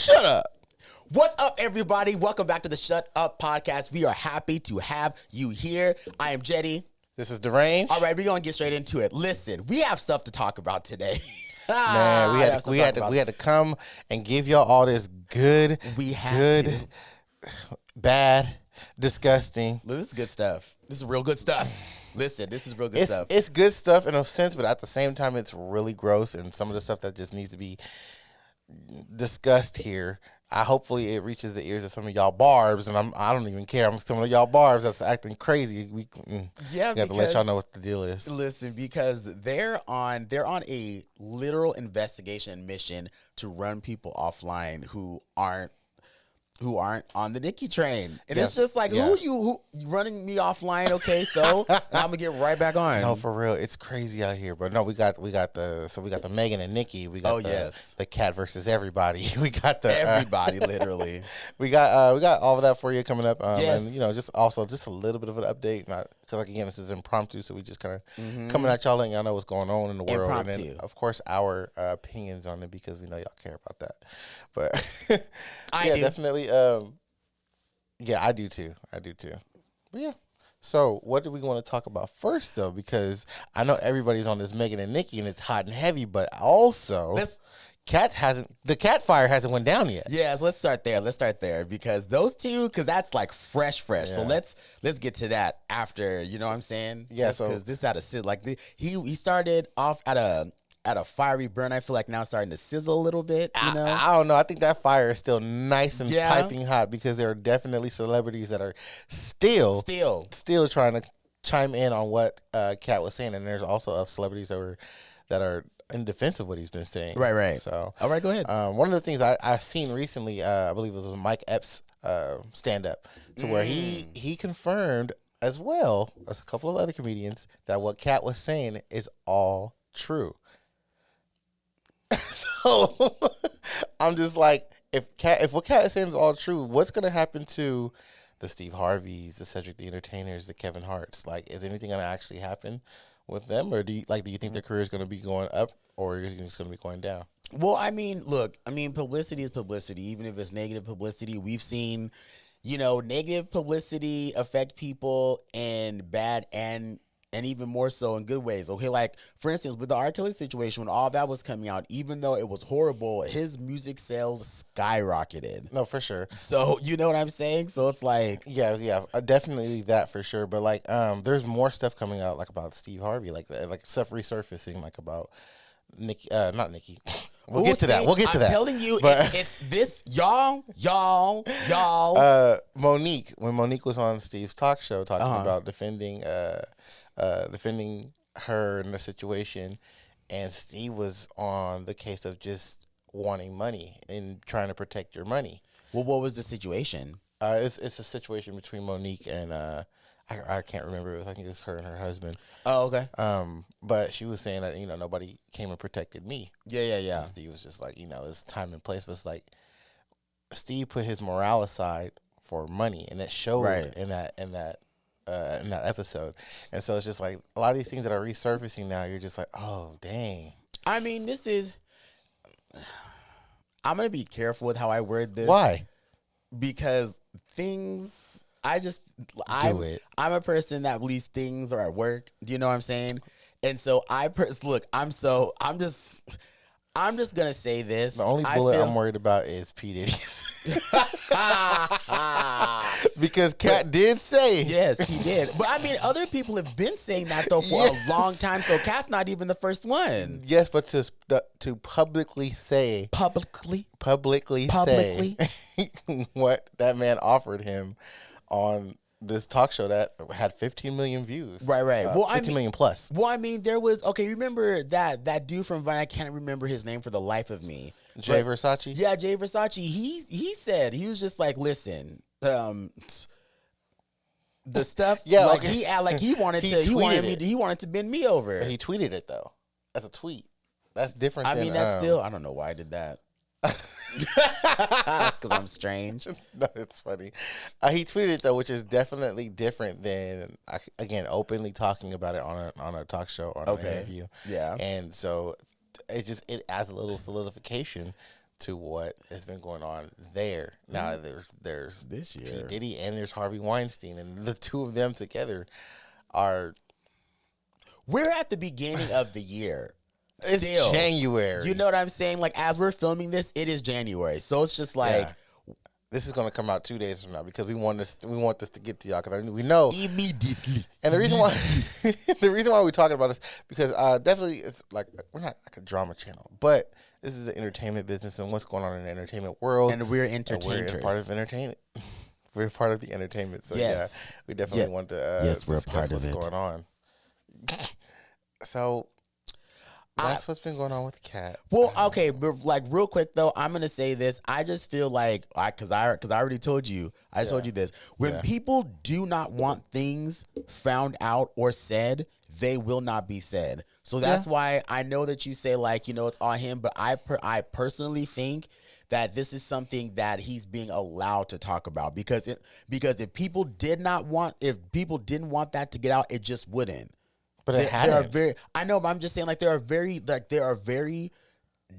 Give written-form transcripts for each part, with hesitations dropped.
Shut up. What's up, everybody? Welcome back to the Shut Up podcast. We are happy to have you here. I am Jeddy. This is the Rrenj. All right, we're going to get straight into it. Listen, we have stuff to talk about today. Man, we had to come and give y'all all this good, bad, disgusting. This is good stuff. This is real good stuff. Listen, this is real good stuff. It's good stuff in a sense, but at the same time, it's really gross, and some of the stuff that just needs to be discussed here. Hopefully it reaches the ears of some of y'all barbs, and I don't even care. I'm some of y'all barbs that's acting crazy. We have to let y'all know what the deal is. Listen, because they're on a literal investigation mission to run people offline who aren't on the Nicki train. And it's just like, who you running me offline? Okay, so I'm gonna get right back on. No, for real, it's crazy out here. But no, we got the Megan and Nicki. We got the Katt versus everybody. We got the everybody literally. we got all of that for you coming up. And just a little bit of an update. Not because again, this is impromptu, so we just kind of coming at y'all, letting y'all know what's going on in the world, impromptu. And then of course our opinions on it because we know y'all care about that. But I do. Definitely. I do too. But yeah. So what do we want to talk about first, though? Because I know everybody's on this Megan and Nicki, and it's hot and heavy. But also, the Katt fire hasn't went down yet. Yeah, so let's start there because those two, because that's like fresh. Yeah. So let's get to that after. You know what I'm saying? Yeah. Because this had to sit like he started off at a fiery burn. I feel like now it's starting to sizzle a little bit. You know? I don't know. I think that fire is still nice and piping hot because there are definitely celebrities that are still trying to chime in on what Katt was saying, and there's also celebrities that are in defense of what he's been saying. Right. So, all right, go ahead. One of the things I've seen recently, I believe it was Mike Epps' stand up, to where he confirmed as well as a couple of other comedians that what Katt was saying is all true. So I'm just like, if what Katt is saying is all true, what's gonna happen to the Steve Harveys, the Cedric the Entertainers, the Kevin Harts? Like, is anything gonna actually happen with them, or do you think their career is gonna be going up, or is it gonna be going down? Well, I mean, look, publicity is publicity, even if it's negative publicity. We've seen, negative publicity affect people in bad and even more so in good ways. Okay, like for instance, with the R. Kelly situation, when all that was coming out, even though it was horrible, his music sales skyrocketed. No, for sure. So you know what I'm saying? So it's like, yeah, definitely that for sure. But like, there's more stuff coming out like about Steve Harvey, like stuff resurfacing, like about Nicki, not Nicki. We'll get to that. I'm telling you, it's this, y'all. Monique, when Monique was on Steve's talk show talking about defending her in the situation, and Steve was on the case of just wanting money and trying to protect your money. Well, what was the situation? It's a situation between Monique and I can't remember. I think it was her and her husband. Oh, okay. But she was saying that nobody came and protected me. Yeah. And Steve was just like, it's time and place, but it's like Steve put his morale aside for money, and that showed in that episode. And so it's just like a lot of these things that are resurfacing now. You're just like, oh dang. I mean, I'm gonna be careful with how I word this. Why? Because I'm a person that believes things are at work. Do you know what I'm saying? And so I'm just gonna say this. The only bullet I'm worried about is P. Diddy's. Because Katt did say. Yes, he did. But I mean, other people have been saying that though for a long time. So Katt's not even the first one. Yes, but to publicly say say what that man offered him on this talk show that had 15 million views. Right. Well, 15 million plus. Well, I mean, there was, remember that dude from Vine? I can't remember his name for the life of me. Jay Versace? Yeah, Jay Versace. He said, he was just like, listen, the stuff, he wanted to bend me over. He tweeted it though. As a tweet. That's different. I mean, that's still, I don't know why I did that. Because I'm strange. No, it's funny. He tweeted it though, which is definitely different than again openly talking about it on a talk show or an interview. Yeah, and so it adds a little solidification to what has been going on there. Now there's This P. year. Diddy and there's Harvey Weinstein, and the two of them together are. We're at the beginning of the year. It's Still. January. You know what I'm saying? Like, as we're filming this, it is January. So it's just like this is going to come out 2 days from now because we want this to get to y'all because we know immediately. And the reason why we're talking about this because definitely it's like we're not like a drama channel, but this is an entertainment business and what's going on in the entertainment world, and we're entertainers. We're part of entertainment. We're part of the entertainment, so yes. yeah, we definitely want to we're discuss part what's of it. going on. So that's what's been going on with Katt. Well, okay, but like real quick though, I'm gonna say this. I just feel like because I already told you, told you this. When people do not want things found out or said, they will not be said. So that's why I know that you say like it's all him, but I personally think that this is something that he's being allowed to talk about because if people didn't want that to get out, it just wouldn't. But it hadn't. I know, but I'm just saying, like, there are very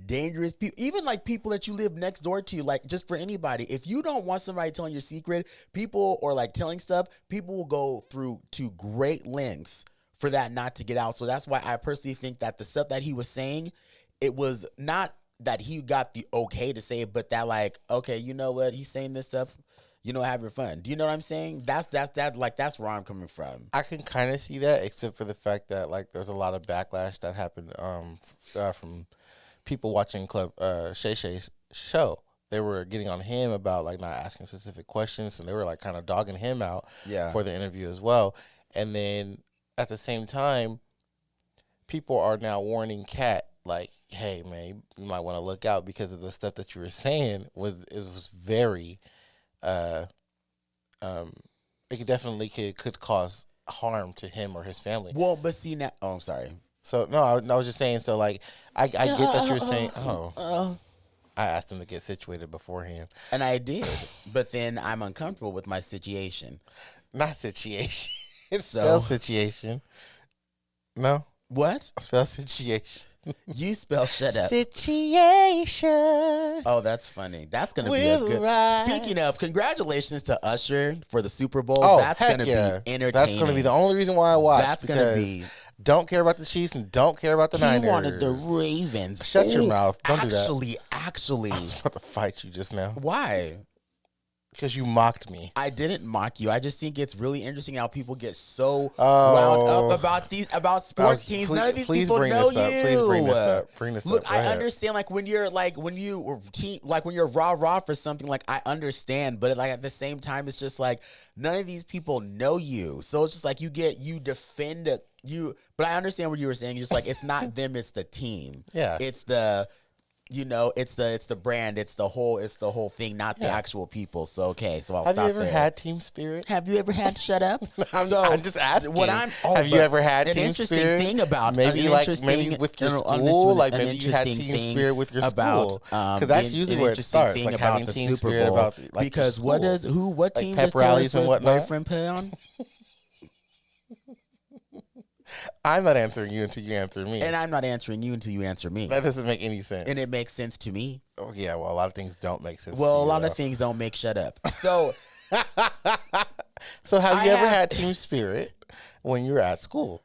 dangerous people, even like people that you live next door to, like just for anybody. If you don't want somebody telling your secret, people or like telling stuff, people will go through to great lengths for that not to get out. So that's why I personally think that the stuff that he was saying, it was not that he got the okay to say it, but that like, okay, you know what, he's saying this stuff. Having fun. Do you know what I'm saying? That's where I'm coming from. I can kind of see that, except for the fact that like there's a lot of backlash that happened from people watching Shay Shay's show. They were getting on him about like not asking specific questions, and they were like kind of dogging him out for the interview as well. And then at the same time, people are now warning Katt like, "Hey man, you might want to look out because of the stuff that you were saying was very." It definitely could cause harm to him or his family. Well, but see now. Oh, I'm sorry. So no, I was just saying. So like, I get that you're saying. I asked him to get situated beforehand, and I did. But then I'm uncomfortable with my situation. Not situation. It's spell situation. No. What? Spell situation. You spell shut up. Situation. Oh, that's funny. That's going to be a good. Rise. Speaking of, congratulations to Usher for the Super Bowl. Oh, that's going to be entertaining. That's going to be the only reason why I watch. That's going to be. Don't care about the Chiefs and don't care about the Niners. He wanted the Ravens. Shut your mouth. Don't do that. Actually. I was about to fight you just now. Why? Because you mocked me. I didn't mock you. I just think it's really interesting how people get so wound up about sports teams. None of these people know you. Please bring this up. Bring this up. Look, I understand. Like when you're when you're rah for something. Like I understand, but like at the same time, it's just like none of these people know you. So it's just like you defend it. But I understand what you were saying. Just like it's not them, it's the team. Yeah, it's the. It's the brand, it's the whole thing, not the actual people. So okay, so I'll stop there. Have you ever had team spirit? Have you ever had to shut up? I'm just asking. Have you ever had team spirit? Thing about maybe with your school, like maybe you had team spirit with your school, because that's usually where it starts. Like having team spirit about because what team pep rallies and whatnot. Boyfriend put on? I'm not answering you until you answer me. And I'm not answering you until you answer me. That doesn't make any sense. And it makes sense to me. Oh, yeah. Well, a lot of things don't make sense Well, to you, a lot of things don't make shut up. So, so have you ever had team spirit when you were at school?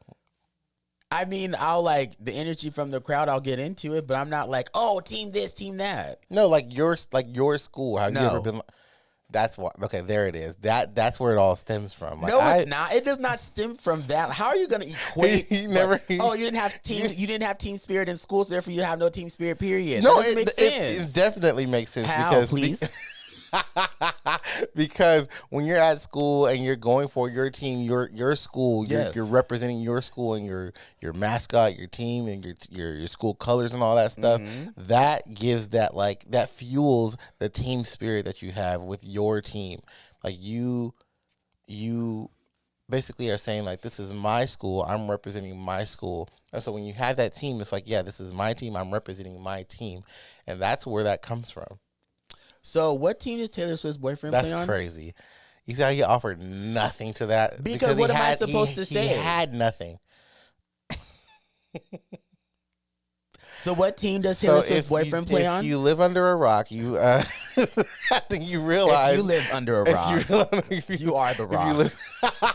I mean, I'll like the energy from the crowd, I'll get into it, but I'm not like, oh, team this, team that. No, like your school. Have you ever been... That's what. Okay, there it is. That's where it all stems from. Like, no, it's not. It does not stem from that. How are you going to equate? You didn't have team. You didn't have team spirit in school, so therefore you have no team spirit. Period. No, it makes sense. It definitely makes sense. How, please? Because when you're at school and you're going for your team, your school, you're representing your school and your mascot, your team, and your school colors and all that stuff. Mm-hmm. That gives that fuels the team spirit that you have with your team. Like you basically are saying like, this is my school, I'm representing my school. And so when you have that team, it's like, yeah, this is my team, I'm representing my team, and that's where that comes from. So what team did Taylor Swift's boyfriend play on? That's crazy. You see how he offered nothing to that? Because what am I supposed to say? He had nothing. So what team does Taylor Swift's boyfriend play on? If you live under a rock, you I think you realize if you live under a rock, you are the rock.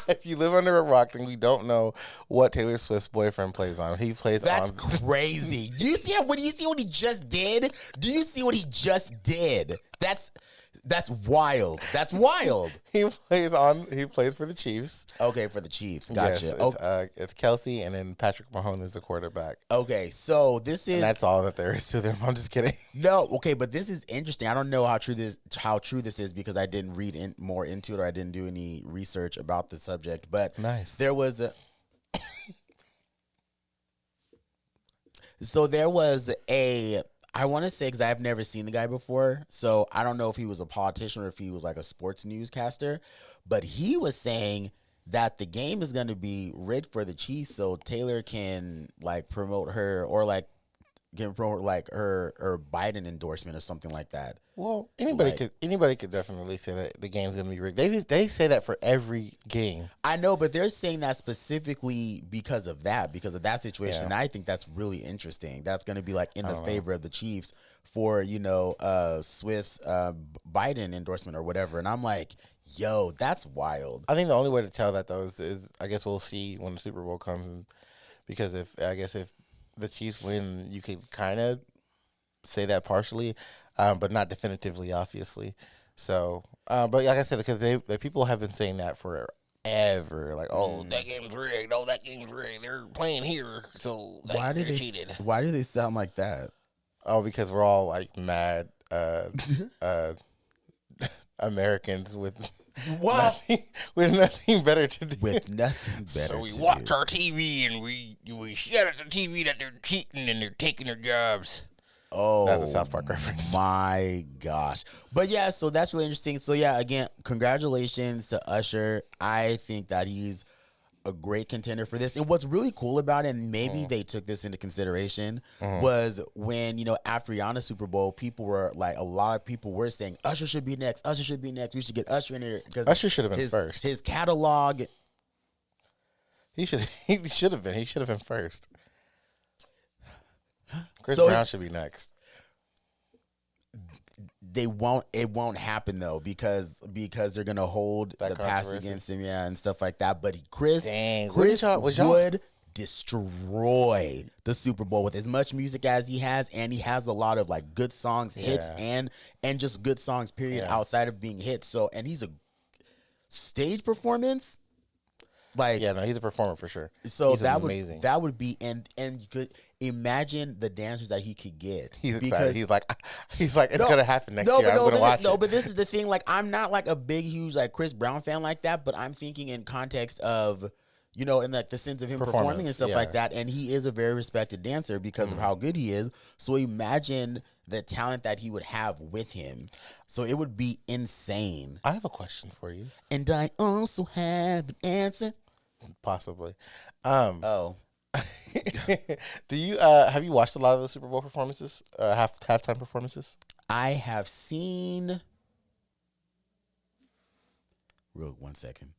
If you live under a rock, then we don't know what Taylor Swift's boyfriend plays on. He plays That's on. That's crazy. Do you see what he just did? Do you see what he just did? That's wild. That's wild. He plays for the Chiefs. Okay, for the Chiefs. Gotcha. Yes, it's Kelsey, and then Patrick Mahomes is the quarterback. Okay, so this is and that's all that there is to them. I'm just kidding. No, okay, but this is interesting. I don't know how true this is because I didn't read more into it or I didn't do any research about the subject. But nice. There was a I want to say, because I've never seen the guy before, so I don't know if he was a politician or if he was like a sports newscaster, but he was saying that the game is going to be rigged for the Chiefs so Taylor can like promote her or like can promote like her Biden endorsement or something like that. Well, anybody could definitely say that the game's gonna be rigged. They say that for every game. I know, but they're saying that specifically because of that situation. Yeah. And I think that's really interesting. That's gonna be like in the favor of the Chiefs for Swift's Biden endorsement or whatever. And I'm like, yo, that's wild. I think the only way to tell that though is I guess we'll see when the Super Bowl comes, because if the Chiefs win, you can kind of say that partially, but not definitively, obviously. So, but like I said, because the people have been saying that forever, like, oh, that game's rigged. Oh, that game's rigged. They're playing here, so they're cheated. Why do they sound like that? Oh, because we're all like mad Americans with nothing better to do. With nothing better. So we watch our TV and we shout at the TV that they're cheating and they're taking their jobs. Oh, that's a South Park reference. My gosh. But yeah, so that's really interesting. So yeah, again, congratulations to Usher. I think that he's a great contender for this. And what's really cool about it, and maybe they took this into consideration, was when, after Rihanna's Super Bowl, a lot of people were saying, Usher should be next. Usher should be next. We should get Usher in here. Usher should have been first. His catalog. He should have been. He should have been first. Chris Brown should be next. It won't happen though because they're gonna hold the pass against him, and stuff like that. But Chris would destroy the Super Bowl with as much music as he has, and he has a lot of like good songs, hits, and just good songs. Period. Outside of being hits, and he's a stage performance. He's a performer for sure. So he's amazing. That would be and you could imagine the dancers that he could get. He's excited. He's like it's gonna happen next year. I'm gonna watch it. No, but this is the thing. Like, I'm not like a big, huge like Chris Brown fan like that. But I'm thinking in context of, in like the sense of him performing and stuff like that. And he is a very respected dancer because of how good he is. So imagine the talent that he would have with him. So it would be insane. I have a question for you. And I also have an answer. Possibly. Do you have you watched a lot of the Super Bowl performances? Halftime performances? I have seen. Real 1 second.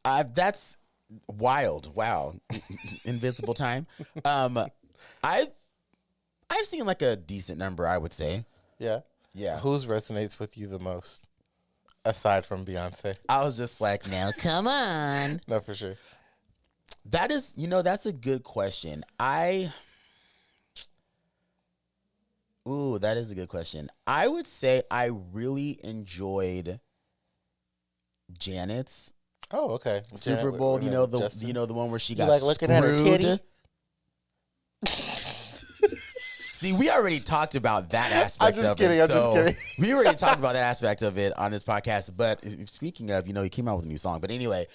That's wild. Wow. Invisible time. I've seen like a decent number, I would say. Yeah. Yeah. Whose resonates with you the most? Aside from Beyonce. I was just like, now come on. No, for sure. That is, that's a good question. That is a good question. I would say I really enjoyed Janet's. Oh, okay. Super Bowl, the one where she got like looking screwed. At her titty? See, we already talked about that aspect I'm just kidding. We already talked about that aspect of it on this podcast. But speaking of, he came out with a new song. But anyway,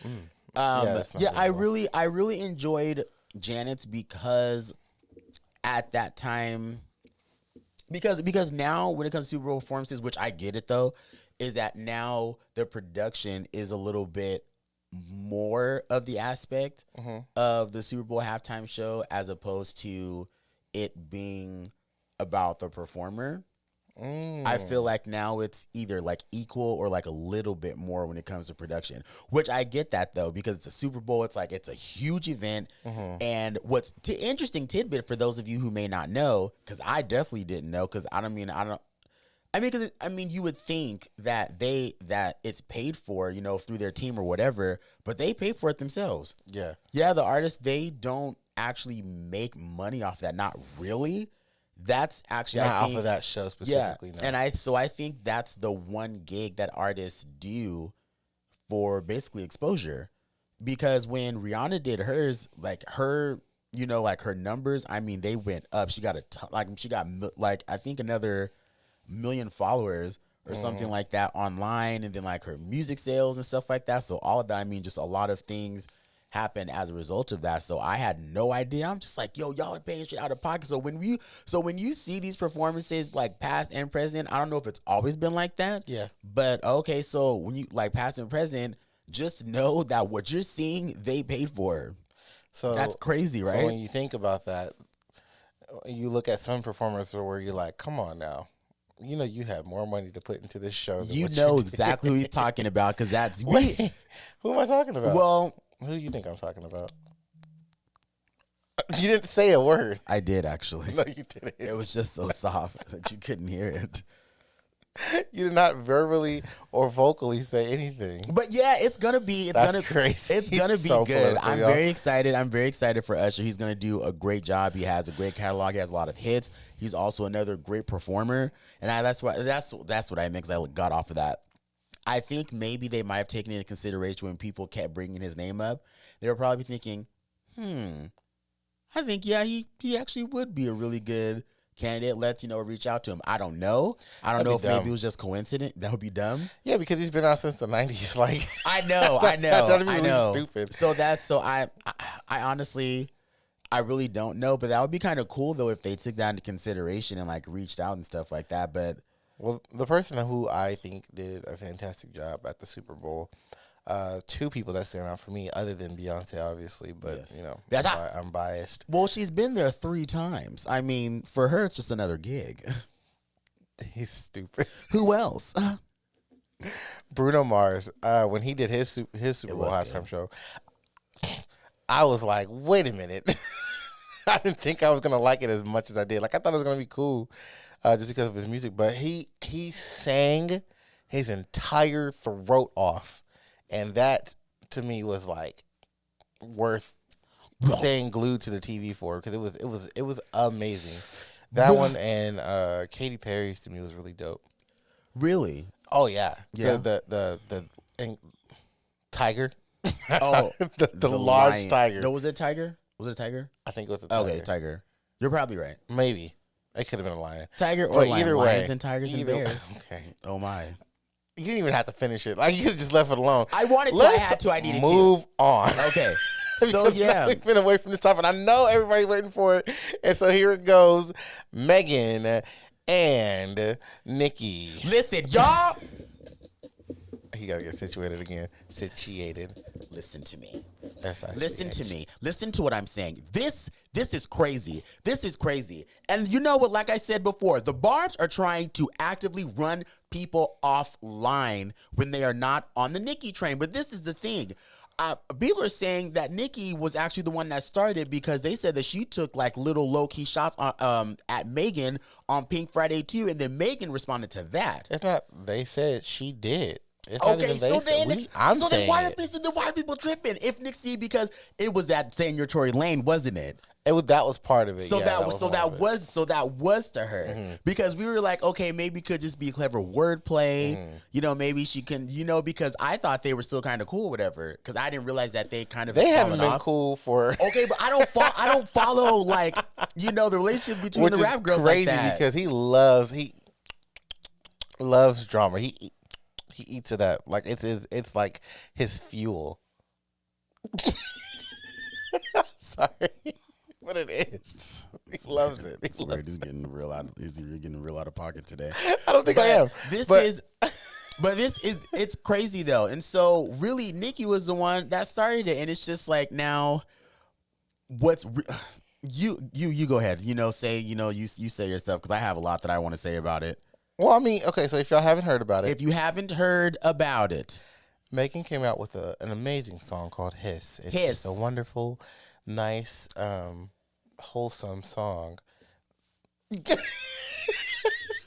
I really enjoyed Janet's because at that time, because now when it comes to Super Bowl performances, which I get it though, is that now the production is a little bit more of the aspect of the Super Bowl halftime show as opposed to it being about the performer. I feel like now it's either like equal or like a little bit more when it comes to production, which I get that though, because it's a Super Bowl. It's like, it's a huge event. And what's interesting tidbit for those of you who may not know, because I definitely didn't know, because you would think that that it's paid for, you know, through their team or whatever, but they pay for it themselves. Yeah. Yeah, the artists, they don't actually make money off that. Not really. That's actually not off of that show specifically. Yeah, no. and I think that's the one gig that artists do for basically exposure, because when Rihanna did hers, like her, you know, like her numbers, I mean, they went up. She got I think another million followers or something like that online, and then like her music sales and stuff like that. So all of that, I mean, just a lot of things happened as a result of that. So I had no idea. I'm just like, yo, y'all are paying shit out of pocket. So when you see these performances, like past and present, I don't know if it's always been like that. Yeah. But okay, so when you like past and present, just know that what you're seeing, they paid for. So that's crazy, right? So when you think about that, you look at some performers where you're like, come on now. You know, you have more money to put into this show than You what know you exactly who he's talking about, because that's Wait, who am I talking about? Well, who do you think I'm talking about? You didn't say a word. I did actually. No, you didn't. It was just so soft that you couldn't hear it. You did not verbally or vocally say anything. But yeah, it's gonna be. Crazy. It's gonna be so good. I'm very excited. I'm very excited for Usher. He's gonna do a great job. He has a great catalog. He has a lot of hits. He's also another great performer, and that's what I meant, because I got off of that. I think maybe they might have taken into consideration when people kept bringing his name up. They were probably thinking, I think he actually would be a really good candidate. Let's, you know, reach out to him. I don't know. Maybe it was just coincident. That would be dumb. Yeah, because he's been out since the 90s. Like, I know. That'd be really stupid. So I honestly, I really don't know. But that would be kind of cool though if they took that into consideration and like reached out and stuff like that. But well, the person who I think did a fantastic job at the Super Bowl, two people that stand out for me, other than Beyonce, obviously, but you know, I'm biased. Well, she's been there 3 times. I mean, for her, it's just another gig. He's stupid. Who else? Bruno Mars. When he did his Super Bowl halftime show, I was like, wait a minute. I didn't think I was gonna like it as much as I did. Like, I thought it was gonna be cool, just because of his music. But he sang his entire throat off. And that, to me, was like worth staying glued to the TV for, because it was amazing. That one and Katy Perry's, to me, was really dope. Really? Oh yeah. Yeah. The tiger. Oh, the large lion. tiger. No, was it tiger? Was it a tiger? I think it was a tiger. Okay, tiger. You're probably right. Maybe it could have been a lion. Tiger or But lion. either way, Lions and tigers and bears. Okay. Oh my. You didn't even have to finish it. Like, you could have just left it alone. I wanted to. I had to. I needed to. Move on. Okay. So yeah, we've been away from the top, and I know everybody's waiting for it. And so here it goes: Megan and Nicki. Listen, y'all. He gotta get situated again. Situated. Listen to me. Listen to me. Listen to what I'm saying. This is crazy. This is crazy. And you know what? Like I said before, the Barbs are trying to actively run people offline when they are not on the Nicki train. But this is the thing. People are saying that Nicki was actually the one that started, because they said that she took like little low-key shots on at Megan on Pink Friday too, and then Megan responded to that. It's not. They said she did. Okay, so then why are people tripping? If Nicki, because it was that saying your Tory Lane, wasn't it? That was part of it. So yeah, that was to her, because we were like, okay, maybe it could just be clever wordplay. You know, maybe she can. You know, because I thought they were still kind of cool, whatever. Because I didn't realize that they kind of haven't been cool for. Okay, but I don't follow like, you know, the relationship between the rap girls. Crazy, like that. because he loves drama. He eats it up. Like, it's like his fuel. Sorry. What it is. He loves it. He's getting real out of pocket today. I don't think I am. It's crazy though. And so really Nicki was the one that started it, and it's just like, now you go ahead, you know, say, you know, you say your stuff, because I have a lot that I want to say about it. Well, I mean, okay, so if y'all haven't heard about it, If you haven't heard about it, Megan came out with an amazing song called Hiss. It's Hiss. just a wonderful, nice, wholesome song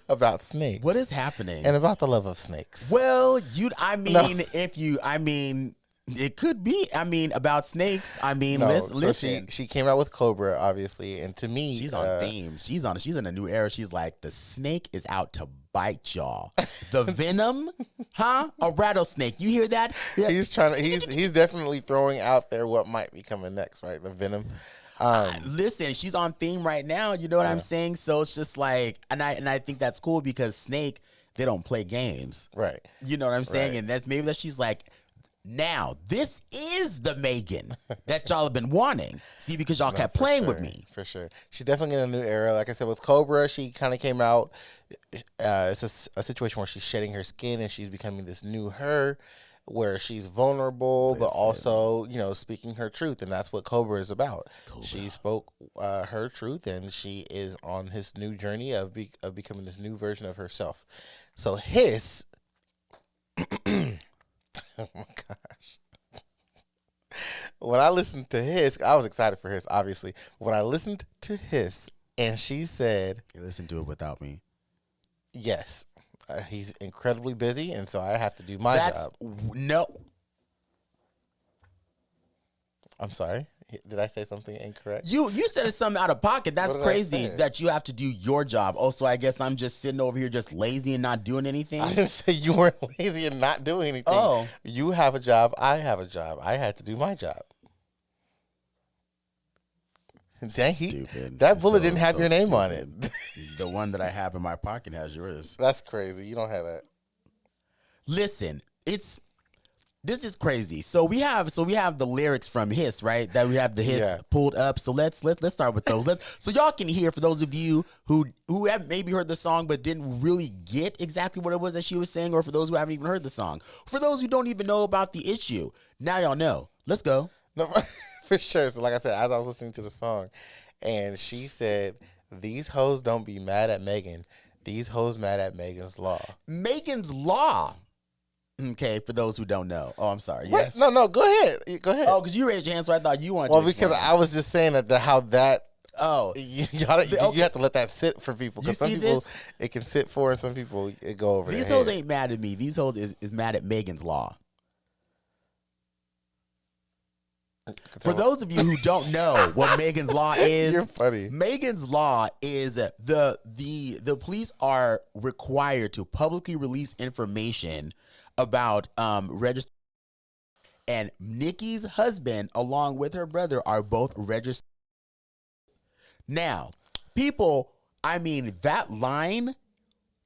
about snakes. what is happening? And about the love of snakes. Well, it could be. I mean, about snakes. I mean, listen. She came out with Cobra, obviously, and to me, She's on themes. She's in a new era. She's like, the snake is out to bite y'all. The venom, huh? A rattlesnake. You hear that? Yeah. He's definitely throwing out there what might be coming next, right? The venom. Listen, she's on theme right now. You know what I'm saying? So it's just like, and I think that's cool because Snake, they don't play games, right? You know what I'm saying? Right. And that's maybe that she's like, now this is the Megan that y'all have been wanting. See, because y'all kept playing with me. For sure, she's definitely in a new era. Like I said, with Cobra, she kind of came out. It's a situation where she's shedding her skin and she's becoming this new her, where she's vulnerable, but also, speaking her truth. And that's what Cobra is about. She spoke her truth, and she is on his new journey of becoming this new version of herself. So Hiss, oh my gosh. When I listened to Hiss, I was excited for Hiss, obviously. When I listened to Hiss, and she said, You listen to it without me. Yes. He's incredibly busy, and so I have to do my job. No. I'm sorry. Did I say something incorrect? You said something out of pocket. That's crazy that you have to do your job. Oh, so I guess I'm just sitting over here just lazy and not doing anything? I didn't say you weren't lazy and not doing anything. Oh. You have a job. I have a job. I had to do my job. Dang, that bullet didn't have your name on it. The one that I have in my pocket has yours. That's crazy. You don't have that. Listen, this is crazy. So we have the lyrics from Hiss, right? That we have the Hiss pulled up. So let's start with those. So y'all can hear, for those of you who have maybe heard the song but didn't really get exactly what it was that she was saying, or for those who haven't even heard the song, for those who don't even know about the issue, now y'all know. Let's go. No, for sure. So like I said, as I was listening to the song, and she said, "These hoes don't be mad at Megan. These hoes mad at Megan's Law." Megan's Law. Okay, for those who don't know. Oh, I'm sorry. What? Yes. No. Go ahead. Go ahead. Oh, because you raised your hand, so I thought you wanted. Well, to because explain. I was just saying how that. Oh, you have to let that sit for people, because some people it can sit for, and some people it go over. These hoes ain't mad at me. These hoes is mad at Megan's Law. For those of you who don't know what Megan's Law is, you're funny. Megan's Law is the police are required to publicly release information about registered, and Nicki's husband, along with her brother, are both registered. Now, people, I mean, that line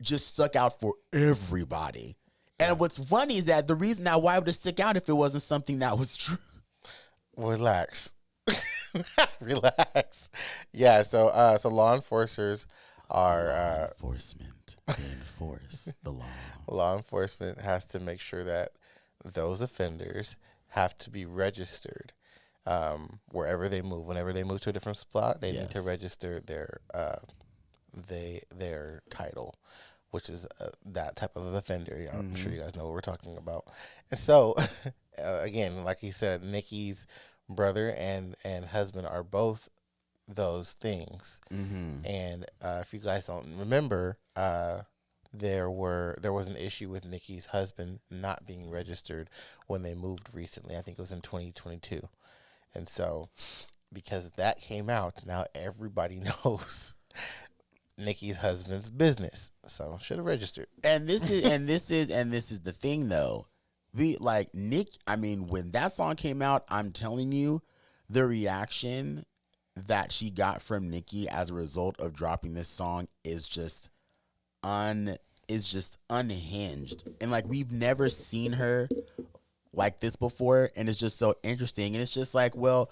just stuck out for everybody. And what's funny is that the reason now why would it stick out if it wasn't something that was true? Relax. Relax. Yeah, so law enforcers are enforcement to enforce the law. Law enforcement has to make sure that those offenders have to be registered wherever they move. Whenever they move to a different spot, they need to register their title, which is that type of offender. I'm sure you guys know what we're talking about. And so, again, like he said, Nicki's brother and husband are both those things. And if you guys don't remember, there was an issue with Nicki's husband not being registered when they moved recently. I think it was in 2022. And so, because that came out, now everybody knows Nicki's husband's business. So should have registered. And this is the thing though. When that song came out, I'm telling you, the reaction that she got from Nicki as a result of dropping this song is just unhinged. And like, we've never seen her like this before, and it's just so interesting. And it's just like, well,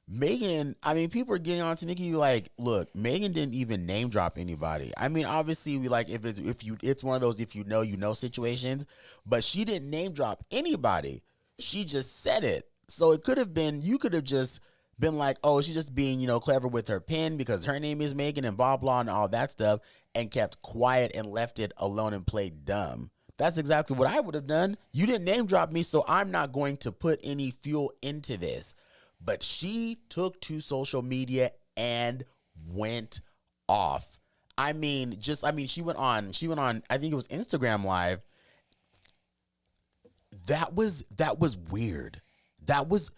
Megan, I mean, people are getting on to Nicki like, look, Megan didn't even name drop anybody. I mean, obviously, it's one of those if you know situations, but she didn't name drop anybody. She just said it. So it could have been, you could have just been like, oh, she's just being, clever with her pen because her name is Megan and blah, blah, and all that stuff, and kept quiet and left it alone and played dumb. That's exactly what I would have done. You didn't name drop me, so I'm not going to put any fuel into this. But she took to social media and went off. She went on, I think it was Instagram Live. That was weird. That was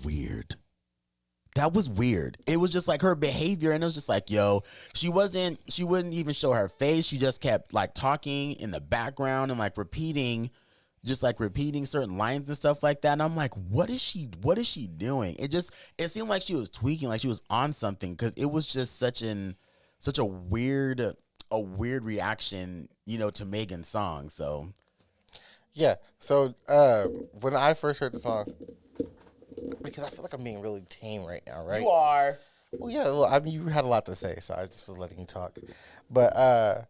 weird. That was weird. It was just like her behavior, and it was just like, yo, she wouldn't even show her face. She just kept like talking in the background and like repeating certain lines and stuff like that. And I'm like, what is she doing? It seemed like she was tweaking, like she was on something, because it was just such a weird reaction, to Megan's song. So yeah. So when I first heard the song, because I feel like I'm being really tame right now, right? You are. Well, yeah. Well, I mean, you had a lot to say, so I just was letting you talk. But I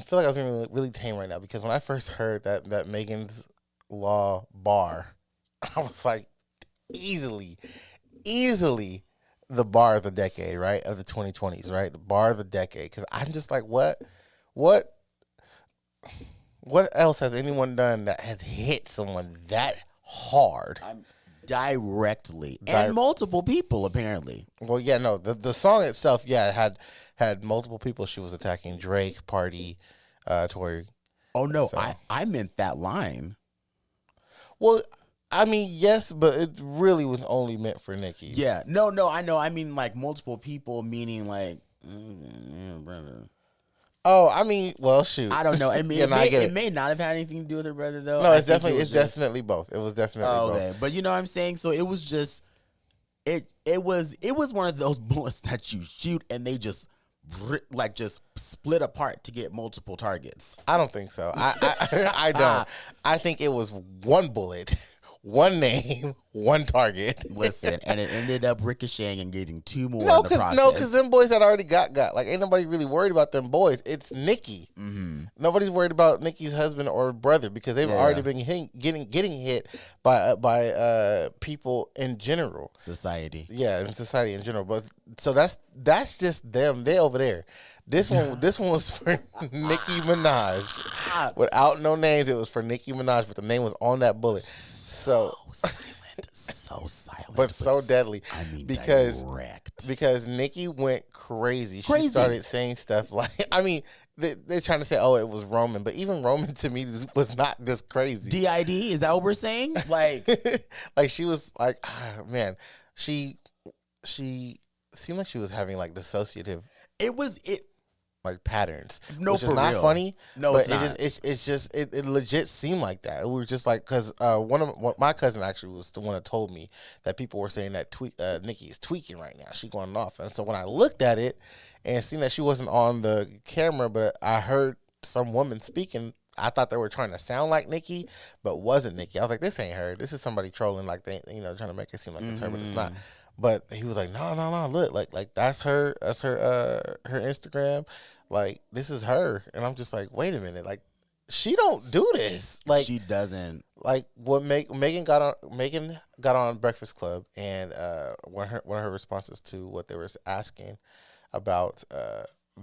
feel like I'm being really, really tame right now, because when I first heard that Megan's Law bar, I was like, easily the bar of the decade, right? Of the 2020s, right? The bar of the decade. Because I'm just like, what else has anyone done that has hit someone that hard? Directly. And multiple people, apparently. Well, yeah, no. The song itself, yeah, had multiple people she was attacking. Drake, Party, Tory. Oh, no. So. I meant that line. Well, I mean, yes, but it really was only meant for Nicki. Yeah. No, I know. I mean, like, multiple people, meaning, like, brother. Oh, I mean, well, shoot. I don't know. I mean, yeah, it may not have had anything to do with her brother, though. No, it's definitely both. It was definitely both. Okay, but you know what I'm saying? So it was just, it was one of those bullets that you shoot and they just split apart to get multiple targets. I don't think so. I don't. I think it was one bullet, one name, one target. Listen, and it ended up ricocheting and getting two more in the process. No, because them boys had already got. Like, ain't nobody really worried about them boys. It's Nicki. Mm-hmm. Nobody's worried about Nicki's husband or brother, because they've already been getting hit by people in general. Society. Yeah, in society in general. But so that's just them. They over there. This one was for Nicki Minaj. Without no names, it was for Nicki Minaj, but the name was on that bullet. So silent, but so deadly. I mean, because Nicki went crazy. She started saying stuff like, I mean, they're trying to say, oh, it was Roman, but even Roman to me was not this crazy. DID, is that what we're saying? Like, like she was like, man, she seemed like she was having like dissociative. Like patterns, no, which is for not real. funny. No, but it's not. It legit seemed like that. We were just like, because my cousin actually was the one that told me that people were saying that Nicki is tweaking right now. She's going off, and so when I looked at it and seen that she wasn't on the camera, but I heard some woman speaking, I thought they were trying to sound like Nicki, but wasn't Nicki. I was like, this ain't her. This is somebody trolling, like they, trying to make it seem like it's her, but it's not. But he was like, no, look, like that's her Instagram. Like, this is her. And I'm just like, wait a minute. Like, she don't do this. Like, she doesn't. Like, what Megan got on Breakfast Club, and one of her responses to what they were asking about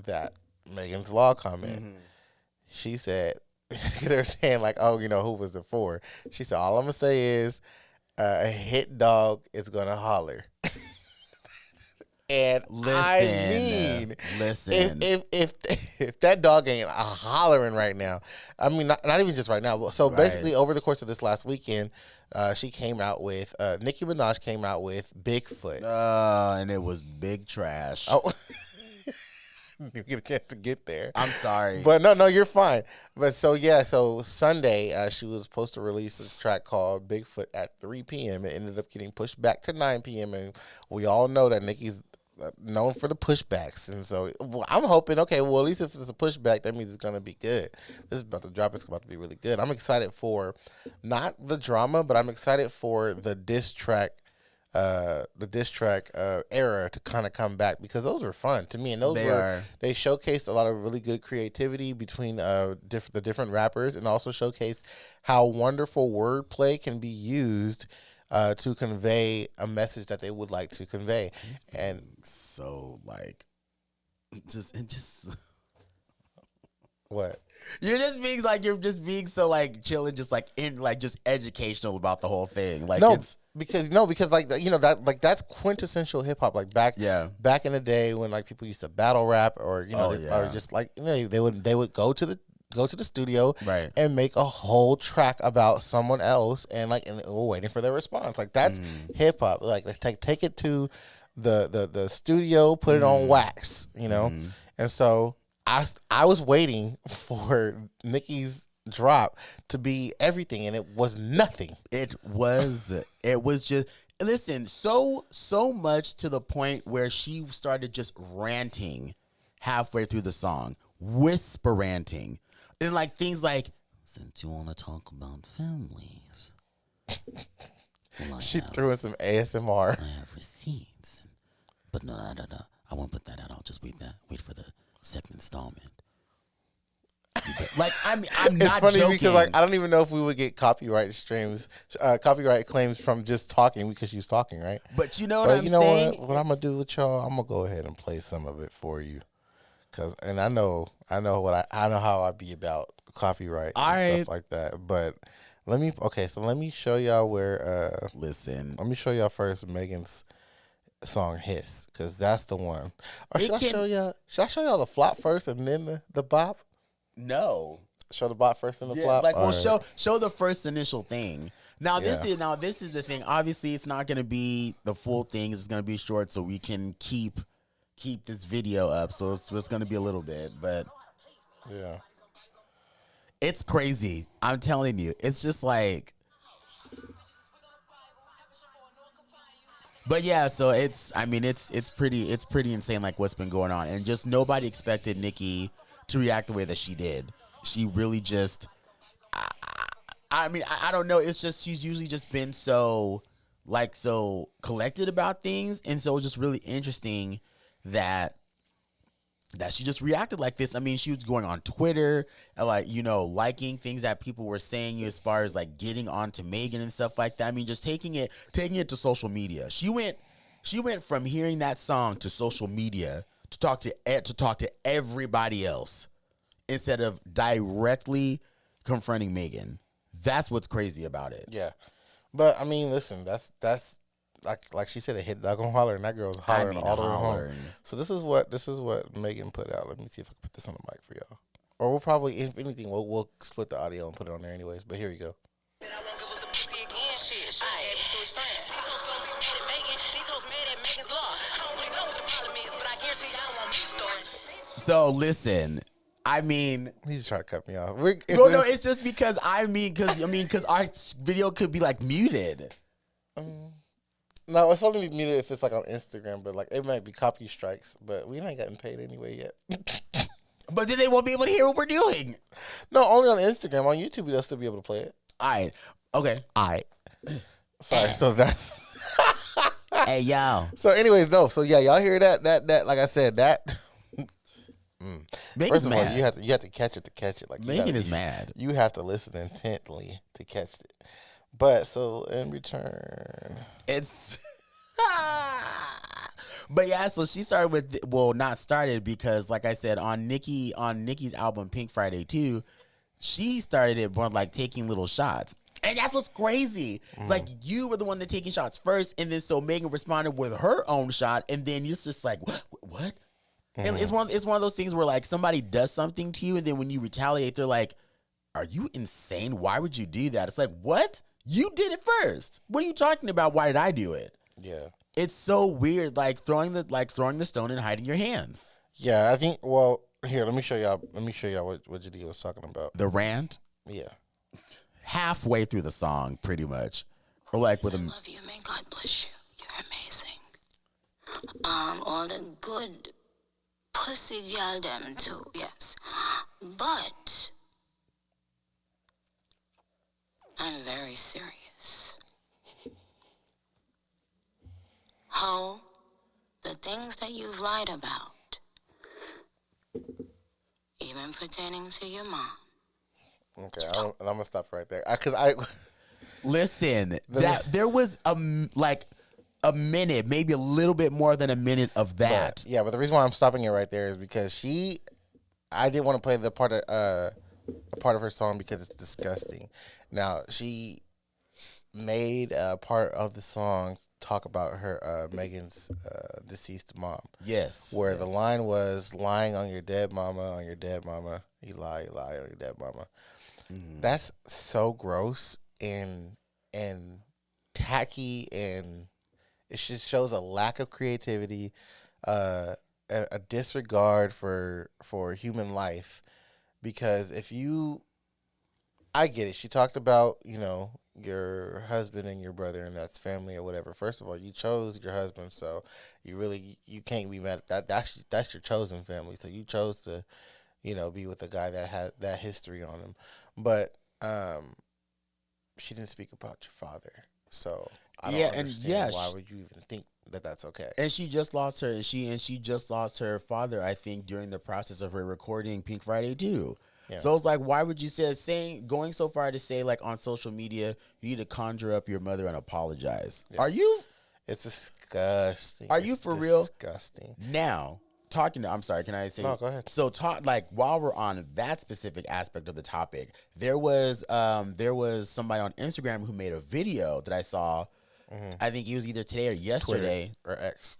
that Megan's Law comment, she said, they were saying like, oh, who was it for? She said, all I'm gonna say is a hit dog is gonna holler. And listen, if that dog ain't hollering right now, I mean, not even just right now. But so basically, over the course of this last weekend, she came out with Nicki Minaj came out with Bigfoot, and it was big trash. Oh, you get a chance to get there. I'm sorry, but no, you're fine. But so Sunday, she was supposed to release this track called Bigfoot at 3 p.m. It ended up getting pushed back to 9 p.m. And we all know that Nicki's known for the pushbacks, and so I'm hoping, okay, well, at least if it's a pushback, that means it's gonna be good. This is about to drop. It's about to be really good. I'm excited for not the drama, but I'm excited for the diss track era to kind of come back, because those were fun to me, and they showcased a lot of really good creativity between the different rappers, and also showcased how wonderful wordplay can be used to convey a message that they would like to convey. And so like, just what? you're just being so like chilling, just like in like just educational about the whole thing. Like because like that like that's quintessential hip hop. Like back in the day when like people used to battle rap or or just like they would go to the studio and make a whole track about someone else and we're waiting for their response. Like that's hip hop. Like take it to the studio, put it on wax, and so I was waiting for Nicki's drop to be everything, and it was nothing. It was just, listen, so much to the point where she started just ranting halfway through the song, whisper ranting, and like things like, since you want to talk about families, she threw in some ASMR. I have receipts, but no, I won't put that out. I'll just wait for the second installment. Like I'm it's not funny joking. because like I don't even know if we would get copyright claims from just talking because she was talking, right? But you know what I'm saying? What I'm gonna do with y'all? I'm gonna go ahead and play some of it for you, I know how I be about copyrights and stuff like that. But let me show y'all where. Listen, let me show y'all first Megan's song "Hiss" because that's the one. Or should I show y'all the flop first and then the bop? No. Show the bop first and the flop. Like, well, show the first initial thing. This is the thing. Obviously, it's not going to be the full thing. It's going to be short, so we can keep this video up. So it's going to be a little bit, but yeah, it's crazy. I'm telling you, it's just like. But yeah, so it's pretty insane, like what's been going on, and just nobody expected Nicki to react the way that she did. She really just, I don't know. It's just she's usually just been so collected about things, and so it's just really interesting that she just reacted like this. I mean, she was going on Twitter, liking things that people were saying as far as like getting onto Megan and stuff like that. I mean, just taking it to social media. She went from hearing that song to social media to talk to everybody else instead of directly confronting Megan. That's what's crazy about it. Yeah, but I mean, listen, that's like she said, it hit dog on holler, and that girl's hollering all the way home. So this is what Megan put out. Let me see if I can put this on the mic for y'all, or we'll probably, if anything, we'll split the audio and put it on there anyways. But here you go. So listen, I mean, he's just trying to cut me off. No, it's just because because our video could be like muted. No, it's only muted if it's like on Instagram, but like it might be copy strikes. But we ain't gotten paid anyway yet. But then they won't be able to hear what we're doing. No, only on Instagram. On YouTube, they'll still be able to play it. All right. Okay. All right. Sorry. So that's. Hey, yo. So anyways, though. So yeah, y'all hear that like I said, that. Megan's First of all, mad. you have to catch it to catch it. Like Megan is mad. You have to listen intently to catch it. But so in return, it's. But yeah, so she started with, not started because, like I said, on Nicki's album Pink Friday 2, she started it more like taking little shots. And that's what's crazy. Like, you were the one that taking shots first, and then so Megan responded with her own shot, and then you're just like, what? And it's one of those things where like somebody does something to you, and then when you retaliate, they're like, "Are you insane? Why would you do that?" It's like, what? You did it first. What are you talking about? Why did I do it? Yeah, it's so weird, like throwing the stone and hiding your hands. Yeah, I think. Well, here, let me show y'all what Jeddy was talking about. The rant. Yeah, halfway through the song, pretty much, or like with a. I love you, man. God bless you. You're amazing. All the good pussy girl them too, yes. But I'm very serious. How the things that you've lied about, even pertaining to your mom. Okay, I'm gonna stop right there. Cause Listen, that there was like a minute, maybe a little bit more than a minute of that. But the reason why I'm stopping it right there is because I didn't want to play the part of a part of her song because it's disgusting. Now she made a part of the song talk about her Megan's deceased mom. Yes, where the line was lying on your dead mama, you lie on your dead mama. That's so gross and tacky, and it just shows a lack of creativity, a disregard for human life. Because I get it. She talked about your husband and your brother, and that's family or whatever. First of all, you chose your husband, so you can't be mad at that. That's your chosen family. So you chose to be with a guy that had that history on him. But she didn't speak about your father, so I don't understand why would you even think that that's okay. And she just lost her. She just lost her father, I think, during the process of her recording Pink Friday 2. Yeah. So it's like, why would you going so far to say, like, on social media, you need to conjure up your mother and apologize? Yeah. Are you? It's disgusting. Are you for real? Disgusting. Now, I'm sorry, can I say? No, go ahead. So while we're on that specific aspect of the topic, there was somebody on Instagram who made a video that I saw. Mm-hmm. I think it was either today or yesterday. Twitter or X,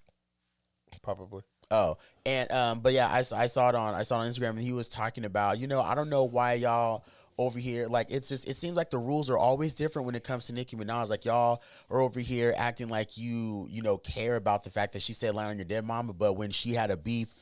probably. Oh, and but yeah, I saw it on Instagram, and he was talking about, I don't know why y'all over here, like, it seems like the rules are always different when it comes to Nicki Minaj. Like, y'all are over here acting like you care about the fact that she said lie on your dead mama, but when Nicki had a beef